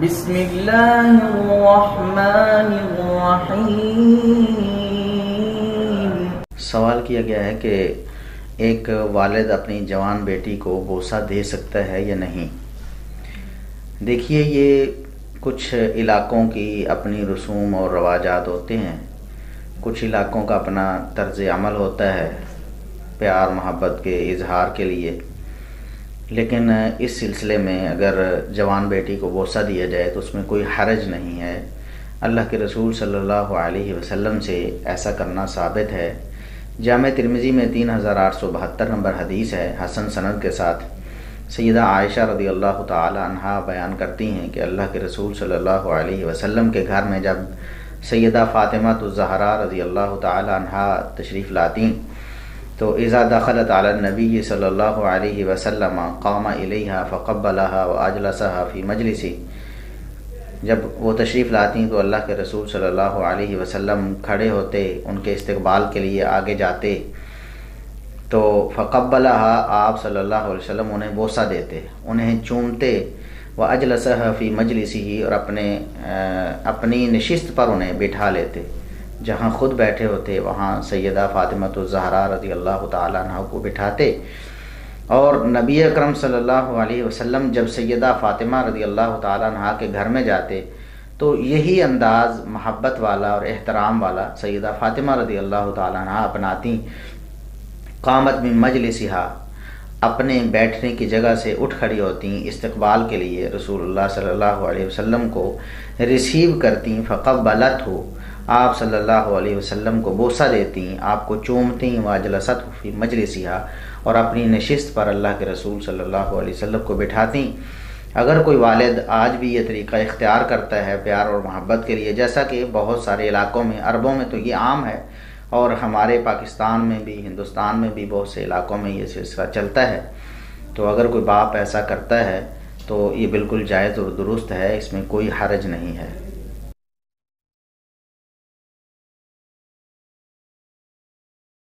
بسم اللہ الرحمن الرحیم۔ سوال کیا گیا ہے کہ ایک والد اپنی جوان بیٹی کو بوسہ دے سکتا ہے یا نہیں۔ دیکھیے، یہ کچھ علاقوں کی اپنی رسوم اور رواجات ہوتے ہیں، کچھ علاقوں کا اپنا طرز عمل ہوتا ہے پیار محبت کے اظہار کے لیے، لیکن اس سلسلے میں اگر جوان بیٹی کو بوسہ دیا جائے تو اس میں کوئی حرج نہیں ہے۔ اللہ کے رسول صلی اللہ علیہ وسلم سے ایسا کرنا ثابت ہے۔ جامع ترمذی میں 3872 نمبر حدیث ہے، حسن سند کے ساتھ۔ سیدہ عائشہ رضی اللہ تعالی عنہا بیان کرتی ہیں کہ اللہ کے رسول صلی اللہ علیہ وسلم کے گھر میں جب سیدہ فاطمہ الزہرا رضی اللہ تعالی عنہا تشریف لاتی تو اذا دخلت علی النبی صلی اللہ علیہ وسلم قام الیہا فقبلها واجلسها فی مجلسی۔ جب وہ تشریف لاتی تو اللہ کے رسول صلی اللہ علیہ وسلم کھڑے ہوتے، ان کے استقبال کے لیے آگے جاتے تو فقبلها، آپ صلی اللہ علیہ وسلم انہیں بوسہ دیتے، انہیں چومتے، واجلسها فی مجلسہ، اور اپنی نشست پر انہیں بٹھا لیتے۔ جہاں خود بیٹھے ہوتے وہاں سیدہ فاطمہ الزہرا رضی اللہ تعالیٰ عنہ کو بٹھاتے، اور نبی اکرم صلی اللہ علیہ وسلم جب سیدہ فاطمہ رضی اللہ تعالیٰ عنہ کے گھر میں جاتے تو یہی انداز محبت والا اور احترام والا سیدہ فاطمہ رضی اللہ تعالیٰ عنہ اپناتی۔ قامت من مجلسہا، اپنے بیٹھنے کی جگہ سے اٹھ کھڑی ہوتی، استقبال کے لیے رسول اللہ صلی اللہ علیہ وسلم کو ریسیو کرتی، فقبلتہ، آپ صلی اللہ علیہ وسلم کو بوسہ دیتی، آپ کو چومتی، واجلست فی مجلسہا، اور اپنی نشست پر اللہ کے رسول صلی اللہ علیہ وسلم کو بٹھاتی۔ اگر کوئی والد آج بھی یہ طریقہ اختیار کرتا ہے پیار اور محبت کے لیے، جیسا کہ بہت سارے علاقوں میں، عربوں میں تو یہ عام ہے، اور ہمارے پاکستان میں بھی، ہندوستان میں بھی بہت سے علاقوں میں یہ سلسلہ چلتا ہے، تو اگر کوئی باپ ایسا کرتا ہے تو یہ بالکل جائز اور درست ہے، اس میں کوئی حرج نہیں ہے۔